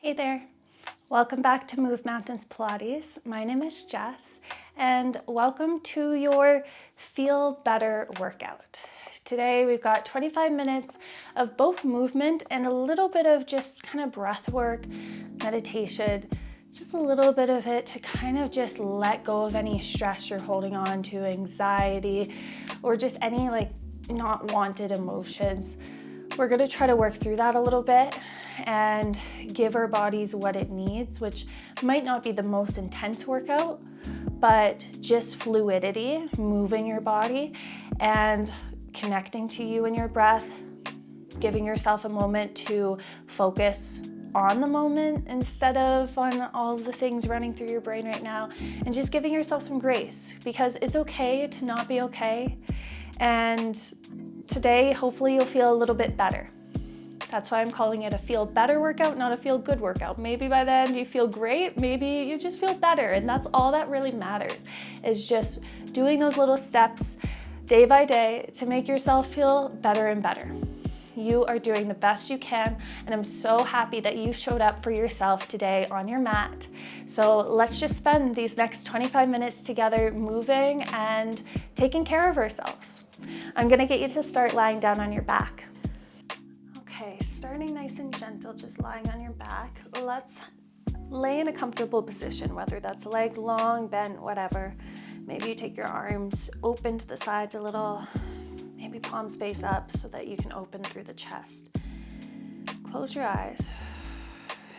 Hey there, welcome back to Move Mountains Pilates. My name is Jess and welcome to your Feel Better workout. Today we've got 25 minutes of both movement and a little bit of just kind of breath work, meditation, just a little bit of it to kind of just let go of any stress you're holding on to, anxiety, or just any not wanted emotions. We're going to try to work through that a little bit and give our bodies what it needs, which might not be the most intense workout, but just fluidity, moving your body and connecting to you and your breath, giving yourself a moment to focus on the moment instead of on all the things running through your brain right now, and just giving yourself some grace because it's okay to not be okay. And today, hopefully you'll feel a little bit better. That's why I'm calling it a feel better workout, not a feel good workout. Maybe by the end you feel great, maybe you just feel better. And that's all that really matters, is just doing those little steps day by day to make yourself feel better and better. You are doing the best you can, and I'm so happy that you showed up for yourself today on your mat. So let's just spend these next 25 minutes together moving and taking care of ourselves. I'm gonna get you to start lying down on your back. Okay, starting nice and gentle, just lying on your back. Let's lay in a comfortable position, whether that's legs long, bent, whatever. Maybe you take your arms open to the sides a little, maybe palms face up so that you can open through the chest. Close your eyes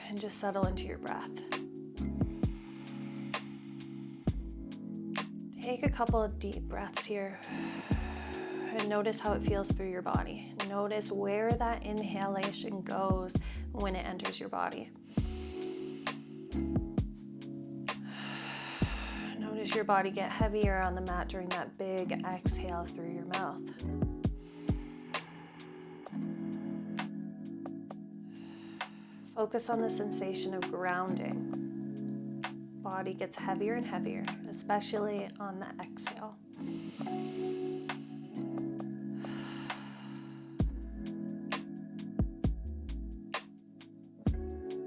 and just settle into your breath. Take a couple of deep breaths here. And notice how it feels through your body. Notice where that inhalation goes when it enters your body. Notice your body get heavier on the mat during that big exhale through your mouth. Focus on the sensation of grounding. Body gets heavier and heavier, especially on the exhale.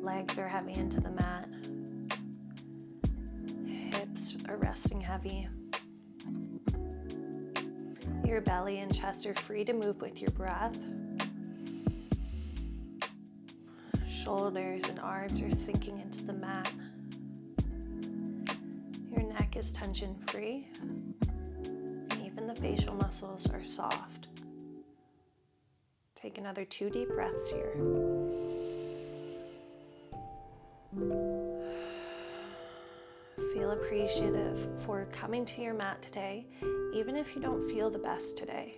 Legs are heavy into the mat. Hips are resting heavy. Your belly and chest are free to move with your breath. Shoulders and arms are sinking into the mat. Your neck is tension free. Even the facial muscles are soft. Take another 2 deep breaths here. Feel appreciative for coming to your mat today, even if you don't feel the best today.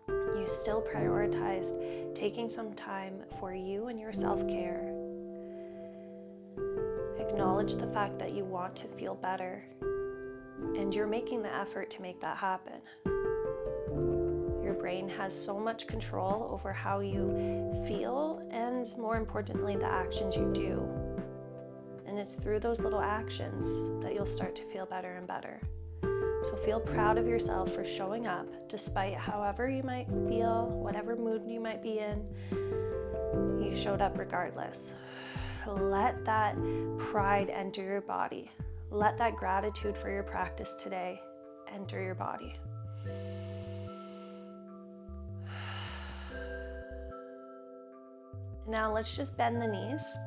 You still prioritized taking some time for you and your self-care. Acknowledge the fact that you want to feel better, and you're making the effort to make that happen. Your brain has so much control over how you feel and, more importantly, the actions you do. And it's through those little actions that you'll start to feel better and better. So feel proud of yourself for showing up despite however you might feel, whatever mood you might be in. You showed up regardless. Let that pride enter your body. Let that gratitude for your practice today enter your body. Now let's just bend the knees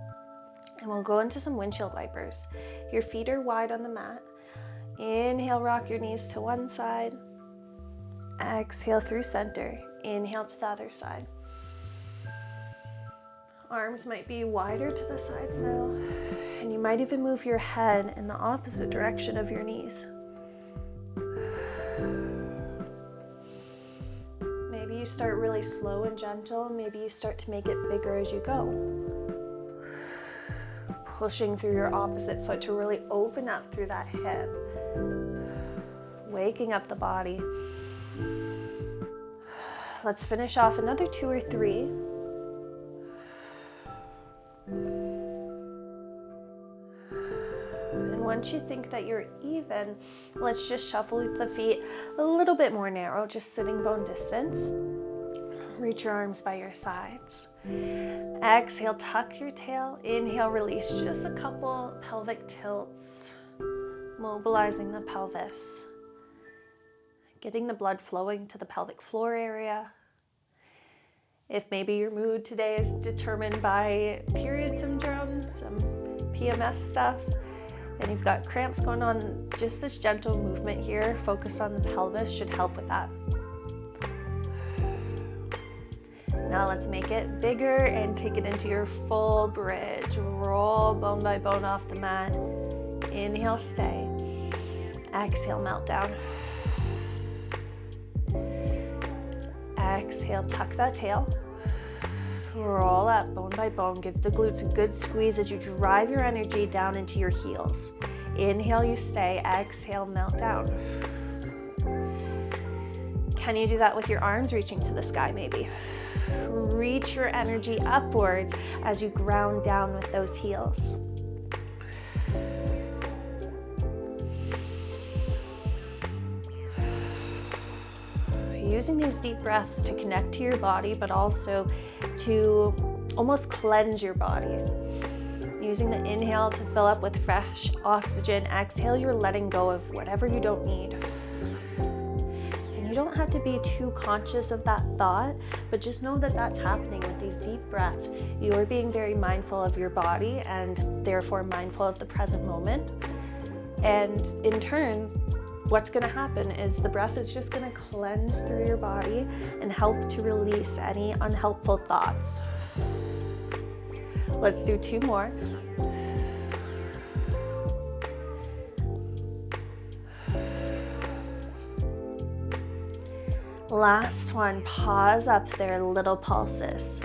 and we'll go into some windshield wipers. Your feet are wide on the mat. Inhale, rock your knees to one side. Exhale through center. Inhale to the other side. Arms might be wider to the sides now, and you might even move your head in the opposite direction of your knees. Maybe you start really slow and gentle. Maybe you start to make it bigger as you go. Pushing through your opposite foot to really open up through that hip. Waking up the body. Let's finish off another 2 or 3. And once you think that you're even, let's just shuffle the feet a little bit more narrow, just sitting bone distance. Reach your arms by your sides. Exhale, tuck your tail. Inhale, release just a couple pelvic tilts, mobilizing the pelvis, getting the blood flowing to the pelvic floor area. If maybe your mood today is determined by period syndrome, some PMS stuff, and you've got cramps going on, just this gentle movement here, focus on the pelvis, should help with that. Now let's make it bigger and take it into your full bridge. Roll bone by bone off the mat. Inhale, stay. Exhale, melt down. Exhale, tuck that tail. Roll up bone by bone. Give the glutes a good squeeze as you drive your energy down into your heels. Inhale, you stay. Exhale, melt down. Can you do that with your arms reaching to the sky maybe? Reach your energy upwards as you ground down with those heels. Using these deep breaths to connect to your body, but also to almost cleanse your body. Using the inhale to fill up with fresh oxygen. Exhale, you're letting go of whatever you don't need. You don't have to be too conscious of that thought, but just know that that's happening with these deep breaths. You are being very mindful of your body and therefore mindful of the present moment. And in turn, what's going to happen is the breath is just going to cleanse through your body and help to release any unhelpful thoughts. Let's do 2 more. Last one, pause up there, little pulses.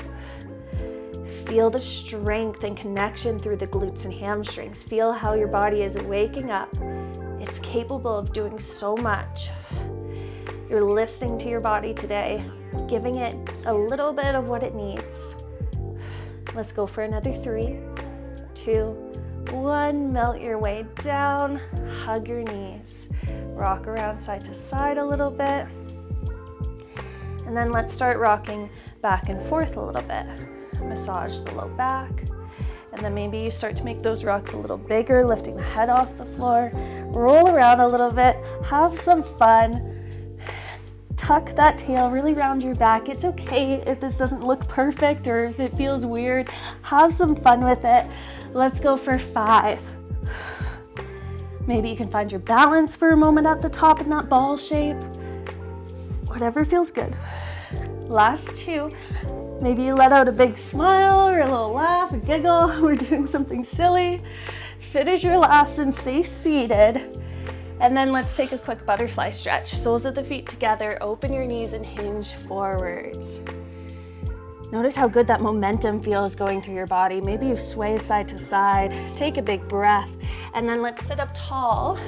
Feel the strength and connection through the glutes and hamstrings. Feel how your body is waking up. It's capable of doing so much. You're listening to your body today, giving it a little bit of what it needs. Let's go for another 3, 2, 1. Melt your way down, hug your knees. Rock around side to side a little bit. And then let's start rocking back and forth a little bit. Massage the low back. And then maybe you start to make those rocks a little bigger, lifting the head off the floor. Roll around a little bit. Have some fun. Tuck that tail really round your back. It's okay if this doesn't look perfect or if it feels weird. Have some fun with it. Let's go for 5. Maybe you can find your balance for a moment at the top in that ball shape. Whatever feels good. Last 2. Maybe you let out a big smile or a little laugh, a giggle. We're doing something silly. Finish your last and stay seated. And then let's take a quick butterfly stretch. Soles of the feet together, open your knees and hinge forwards. Notice how good that momentum feels going through your body. Maybe you sway side to side. Take a big breath. And then let's sit up tall.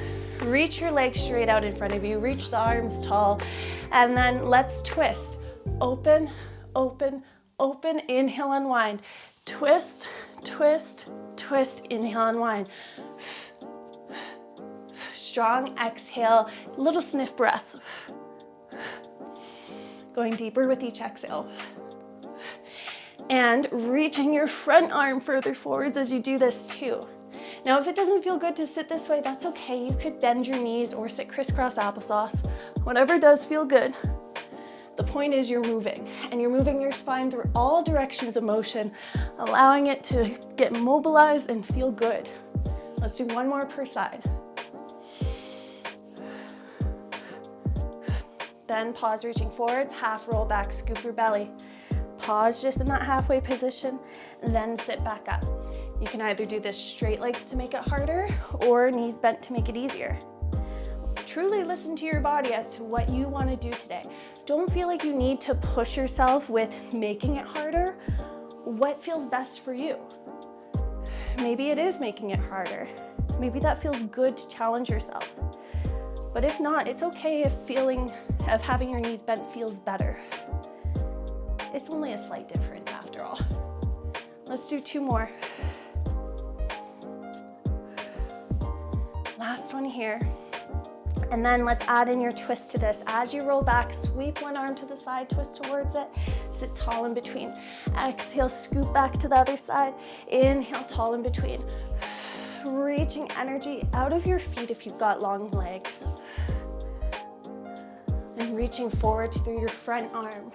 Reach your legs straight out in front of you. Reach the arms tall. And then let's twist. Open, open, open. Inhale, unwind. Twist, twist, twist. Inhale, unwind. Strong exhale. Little sniff breaths. Going deeper with each exhale. And reaching your front arm further forwards as you do this too. Now, if it doesn't feel good to sit this way, that's okay. You could bend your knees or sit crisscross applesauce. Whatever does feel good. The point is you're moving, and you're moving your spine through all directions of motion, allowing it to get mobilized and feel good. Let's do 1 more per side. Then pause, reaching forwards, half roll back, scoop your belly. Pause just in that halfway position, then sit back up. You can either do this straight legs to make it harder or knees bent to make it easier. Truly listen to your body as to what you want to do today. Don't feel like you need to push yourself with making it harder. What feels best for you? Maybe it is making it harder. Maybe that feels good to challenge yourself. But if not, it's okay if having your knees bent feels better. It's only a slight difference after all. Let's do 2 more. Last one here. And then let's add in your twist to this. As you roll back, sweep one arm to the side, twist towards it, Sit tall in between. Exhale, scoot back to the other side. Inhale, tall in between. Reaching energy out of your feet if you've got long legs. And reaching forwards through your front arm.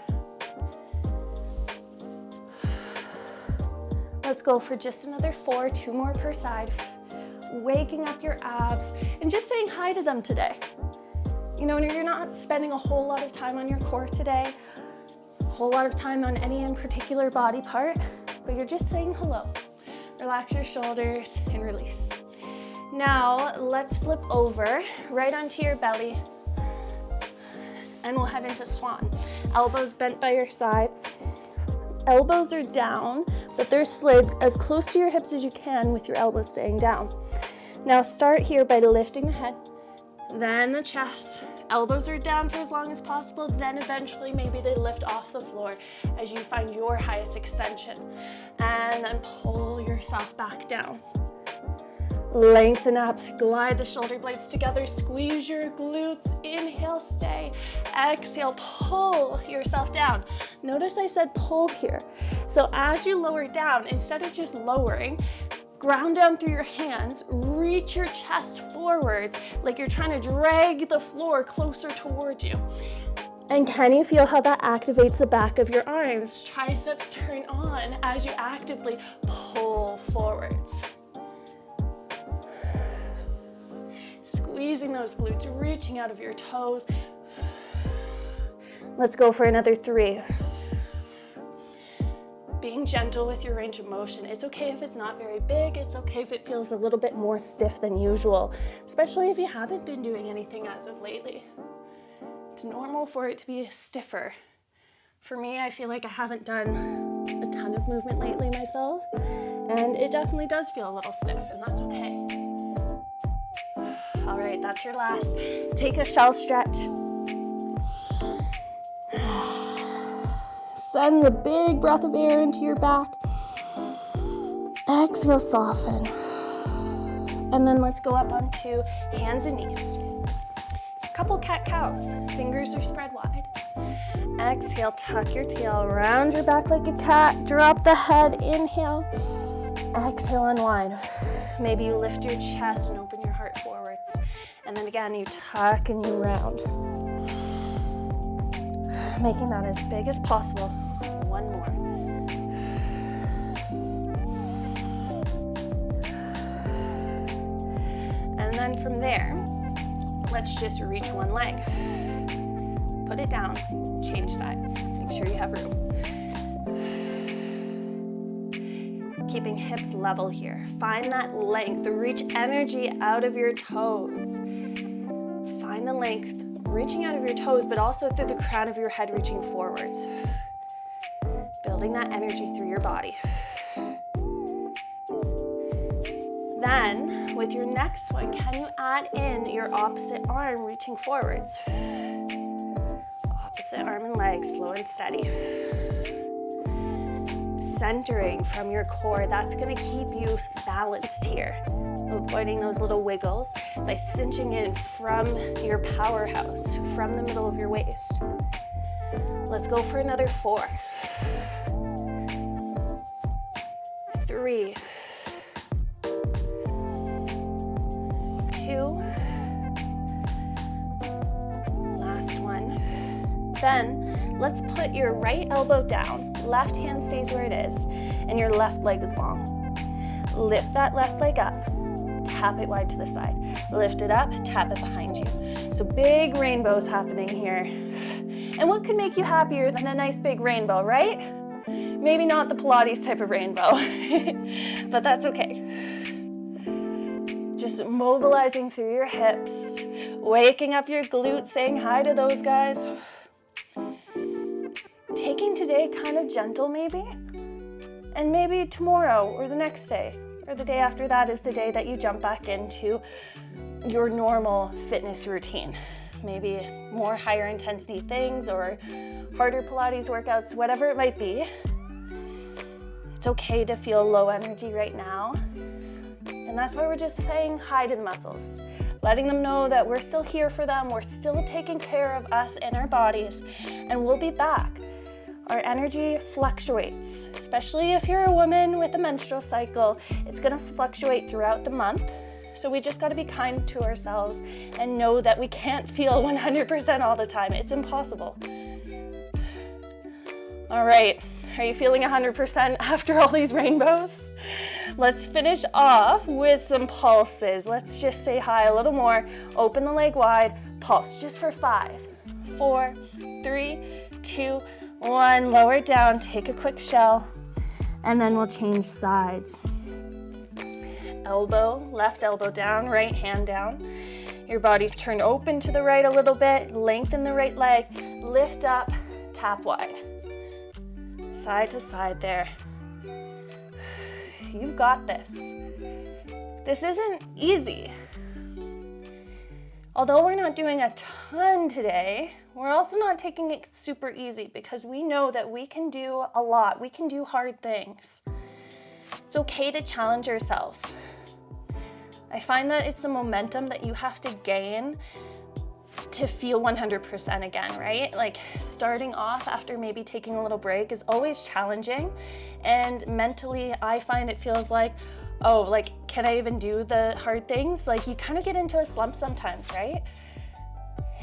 Let's go for just another 4, 2 more per side. Waking up your abs and just saying hi to them today. You know, you're not spending a whole lot of time on your core today, a whole lot of time on any in particular body part, but you're just saying hello. Relax your shoulders and release. Now, let's flip over right onto your belly and we'll head into swan. Elbows bent by your sides. Elbows are down, but they're slid as close to your hips as you can with your elbows staying down. Now start here by lifting the head, then the chest. Elbows are down for as long as possible, then eventually maybe they lift off the floor as you find your highest extension. And then pull yourself back down. Lengthen up, glide the shoulder blades together, squeeze your glutes, inhale, stay. Exhale, pull yourself down. Notice I said pull here. So as you lower down, instead of just lowering, ground down through your hands, reach your chest forwards like you're trying to drag the floor closer towards you. And can you feel how that activates the back of your arms? Triceps turn on as you actively pull forwards. Squeezing those glutes, reaching out of your toes. Let's go for another 3. Being gentle with your range of motion. It's okay if it's not very big. It's okay if it feels a little bit more stiff than usual, especially if you haven't been doing anything as of lately. It's normal for it to be stiffer. For me, I feel like I haven't done a ton of movement lately myself, and it definitely does feel a little stiff, and that's okay. All right, that's your last. Take a shell stretch. Send the big breath of air into your back. Exhale, soften. And then let's go up onto hands and knees. A couple cat-cows. Fingers are spread wide. Exhale, tuck your tail, round your back like a cat. Drop the head, inhale. Exhale, unwind. Maybe you lift your chest and open your heart forwards. And then again, you tuck and you round. Making that as big as possible. One more. And then from there, let's just reach one leg. Put it down, change sides. Make sure you have room. Keeping hips level here. Find that length. Reach energy out of your toes. Find the length, reaching out of your toes, but also through the crown of your head, reaching forwards. Building that energy through your body. Then, with your next one, can you add in your opposite arm, reaching forwards? Opposite arm and leg, slow and steady. Centering from your core, that's gonna keep you balanced here. Avoiding those little wiggles by cinching in from your powerhouse, from the middle of your waist. Let's go for another 4. 3. 2. Last one. Then let's put your right elbow down, left hand stays where it is, and your left leg is long. Lift that left leg up, tap it wide to the side. Lift it up, tap it behind you. So big rainbows happening here. And what could make you happier than a nice big rainbow, right? Maybe not the Pilates type of rainbow, but that's okay. Just mobilizing through your hips, waking up your glutes, saying hi to those guys. Taking today kind of gentle maybe, and maybe tomorrow or the next day or the day after that is the day that you jump back into your normal fitness routine. Maybe more higher intensity things or harder Pilates workouts, whatever it might be. It's okay to feel low energy right now. And that's why we're just saying hi to the muscles, letting them know that we're still here for them, we're still taking care of us and our bodies, and we'll be back. Our energy fluctuates, especially if you're a woman with a menstrual cycle. It's gonna fluctuate throughout the month. So we just gotta be kind to ourselves and know that we can't feel 100% all the time. It's impossible. All right, are you feeling 100% after all these rainbows? Let's finish off with some pulses. Let's just say hi a little more. Open the leg wide, pulse just for 5, 4, 3, 2, 1. Lower it down, take a quick shell, and then we'll change sides. Elbow, left elbow down, right hand down. Your body's turned open to the right a little bit. Lengthen the right leg, lift up, tap wide. Side to side there. You've got this. This isn't easy. Although we're not doing a ton today, we're also not taking it super easy because we know that we can do a lot. We can do hard things. It's okay to challenge ourselves. I find that it's the momentum that you have to gain to feel 100% again, right? Like starting off after maybe taking a little break is always challenging. And mentally, I find it feels like, oh, like, can I even do the hard things? Like you kind of get into a slump sometimes, right?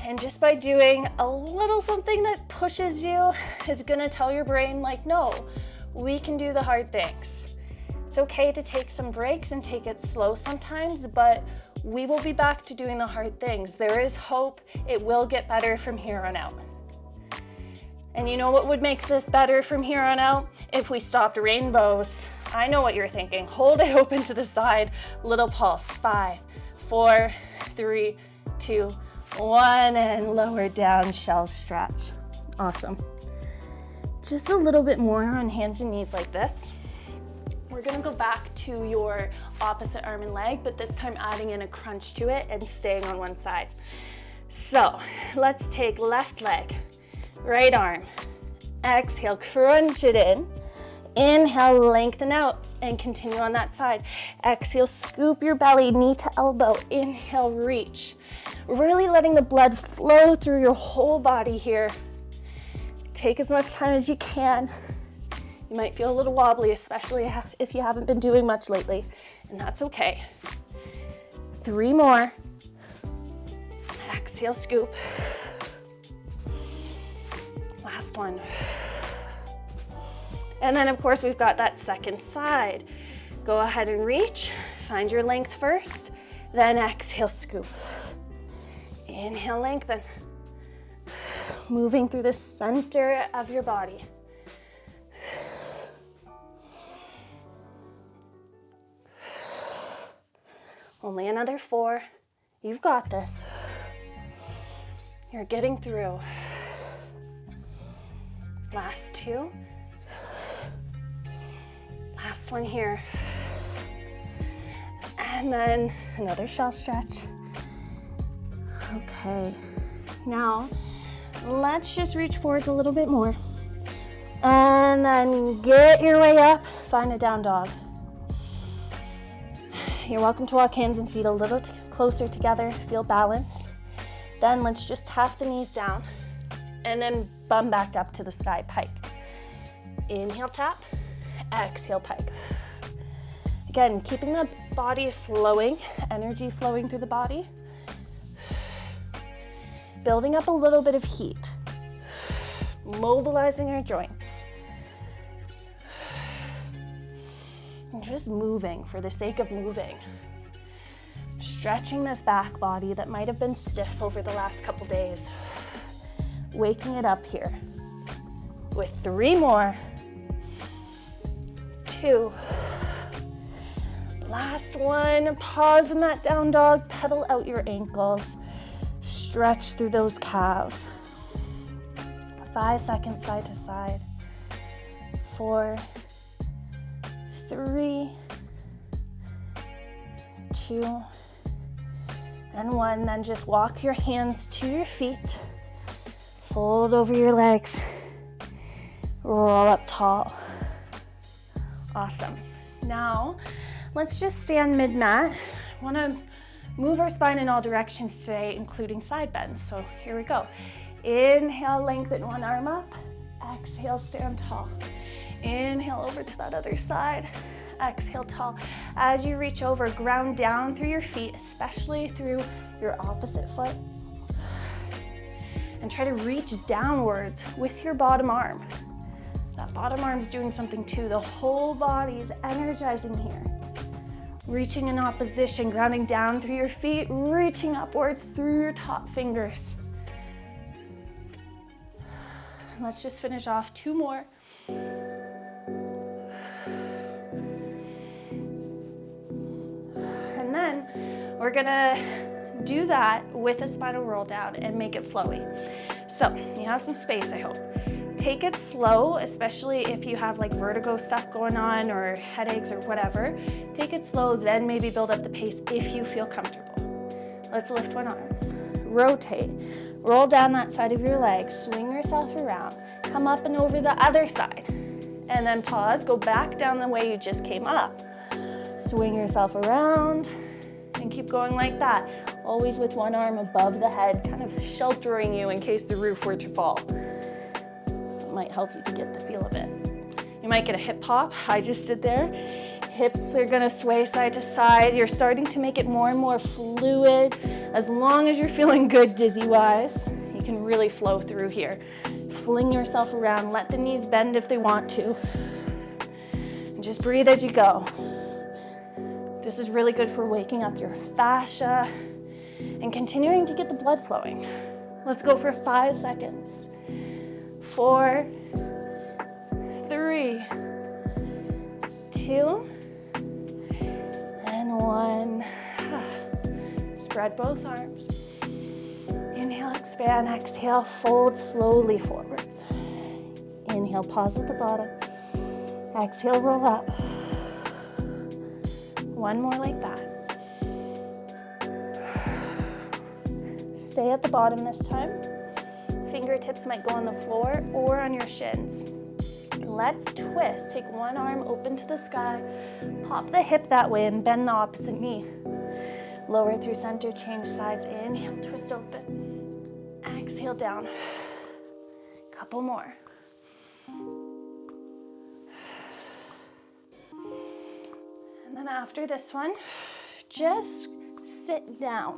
And just by doing a little something that pushes you is gonna tell your brain like, no, we can do the hard things. It's okay to take some breaks and take it slow sometimes, but we will be back to doing the hard things. There is hope. It will get better from here on out. And you know what would make this better from here on out? If we stopped rainbows. I know what you're thinking. Hold it open to the side. Little pulse. 5, 4, 3, 2, 1, and lower down, shell stretch. Awesome. Just a little bit more on hands and knees like this. We're gonna go back to your opposite arm and leg, but this time adding in a crunch to it and staying on one side. So let's take left leg, right arm. Exhale, crunch it in. Inhale, lengthen out and continue on that side. Exhale, scoop your belly, knee to elbow. Inhale, reach. Really letting the blood flow through your whole body here. Take as much time as you can. You might feel a little wobbly, especially if you haven't been doing much lately, and that's okay. 3 more. Exhale, scoop. Last one. And then of course we've got that second side. Go ahead and reach, find your length first, then exhale, scoop. Inhale, lengthen. Moving through the center of your body. Only another 4. You've got this. You're getting through. Last 2. Last one here. And then another shell stretch. Okay. Now, let's just reach forwards a little bit more. And then get your way up. Find a down dog. You're welcome to walk hands and feet a little closer together, feel balanced. Then let's just tap the knees down and then bum back up to the sky, pike. Inhale, tap, exhale, pike. Again, keeping the body flowing, energy flowing through the body. Building up a little bit of heat. Mobilizing our joints. And just moving for the sake of moving. Stretching this back body that might have been stiff over the last couple days. Waking it up here. With 3 more. 2. Last one. Pause in that down dog. Pedal out your ankles. Stretch through those calves. 5 seconds side to side. 4, 3, 2, and 1. Then just walk your hands to your feet. Fold over your legs. Roll up tall. Awesome. Now, let's just stand mid-mat. I want to move our spine in all directions today, including side bends. So here we go. Inhale, lengthen one arm up. Exhale, stand tall. Inhale over to that other side. Exhale, tall. As you reach over, ground down through your feet, especially through your opposite foot. And try to reach downwards with your bottom arm. That bottom arm's doing something too. The whole body is energizing here. Reaching in opposition, grounding down through your feet, reaching upwards through your top fingers. Let's just finish off 2 more. And then we're gonna do that with a spinal roll down and make it flowy. So you have some space, I hope. Take it slow, especially if you have like vertigo stuff going on or headaches or whatever. Take it slow, then maybe build up the pace if you feel comfortable. Let's lift one arm. Rotate. Roll down that side of your leg. Swing yourself around. Come up and over the other side. And then pause. Go back down the way you just came up. Swing yourself around and keep going like that. Always with one arm above the head, kind of sheltering you in case the roof were to fall. It might help you to get the feel of it. You might get a hip hop. I just did there. Hips are gonna sway side to side. You're starting to make it more and more fluid. As long as you're feeling good dizzy-wise, you can really flow through here. Fling yourself around. Let the knees bend if they want to. And just breathe as you go. This is really good for waking up your fascia and continuing to get the blood flowing. Let's go for 5 seconds. 4, 3, 2, and 1. Spread both arms. Inhale, expand, exhale, fold slowly forwards. Inhale, pause at the bottom. Exhale, roll up. One more like that. Stay at the bottom this time. Fingertips might go on the floor or on your shins. Let's twist. Take one arm open to the sky. Pop the hip that way and bend the opposite knee. Lower through center, change sides. Inhale, twist open. Exhale down. Couple more. And then after this one, just sit down.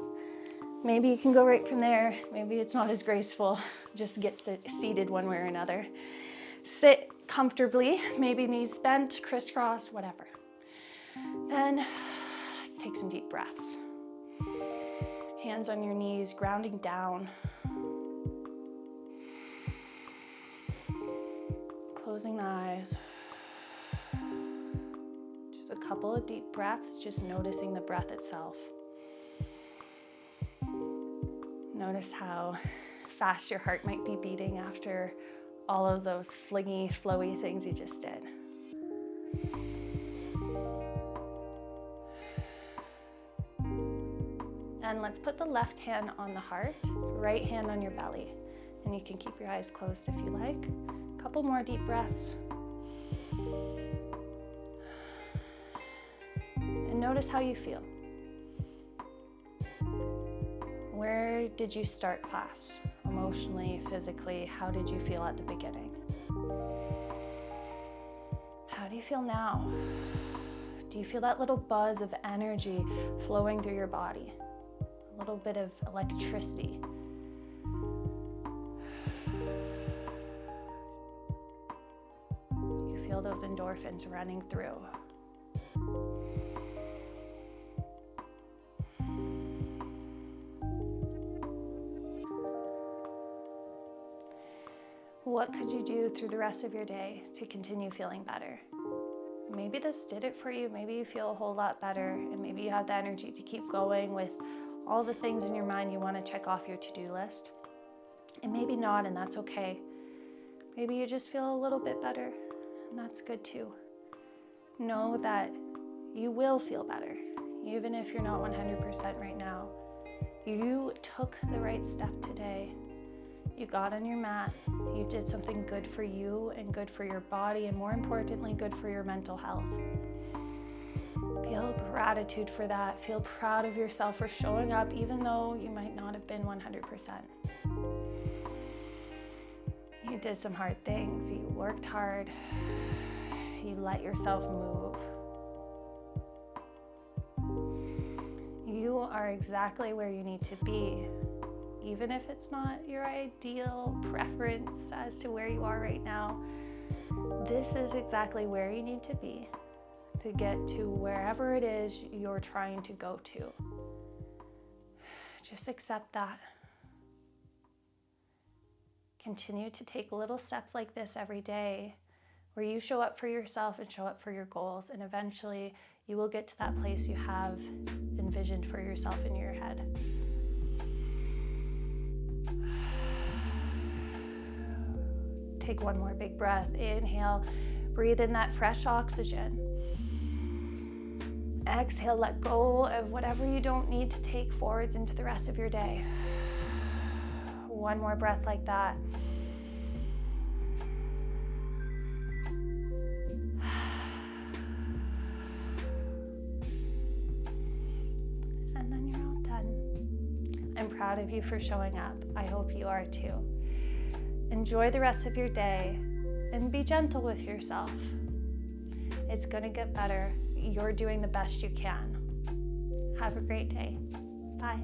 Maybe you can go right from there. Maybe it's not as graceful. Just get seated one way or another. Sit comfortably, maybe knees bent, crisscross, whatever. Then let's take some deep breaths. Hands on your knees, grounding down. Closing the eyes. Just a couple of deep breaths, just noticing the breath itself. Notice how fast your heart might be beating after all of those flingy, flowy things you just did. And let's put the left hand on the heart, right hand on your belly. And you can keep your eyes closed if you like. A couple more deep breaths. And notice how you feel. Where did you start class? Emotionally, physically, how did you feel at the beginning? How do you feel now? Do you feel that little buzz of energy flowing through your body? A little bit of electricity. Do you feel those endorphins running through? What could you do through the rest of your day to continue feeling better? Maybe this did it for you. Maybe you feel a whole lot better, and maybe you have the energy to keep going with all the things in your mind you want to check off your to-do list. And maybe not, and that's okay. Maybe you just feel a little bit better, and that's good too. Know that you will feel better, even if you're not 100% right now. You took the right step today. You got on your mat, you did something good for you and good for your body, and more importantly, good for your mental health. Feel gratitude for that. Feel proud of yourself for showing up even though you might not have been 100%. You did some hard things. You worked hard. You let yourself move. You are exactly where you need to be, even if it's not your ideal preference as to where you are right now. This is exactly where you need to be to get to wherever it is you're trying to go to. Just accept that. Continue to take little steps like this every day where you show up for yourself and show up for your goals, and eventually you will get to that place you have envisioned for yourself in your head. Take one more big breath. Inhale, breathe in that fresh oxygen. Exhale, let go of whatever you don't need to take forwards into the rest of your day. One more breath like that. And then you're all done. I'm proud of you for showing up. I hope you are too. Enjoy the rest of your day and be gentle with yourself. It's going to get better. You're doing the best you can. Have a great day. Bye.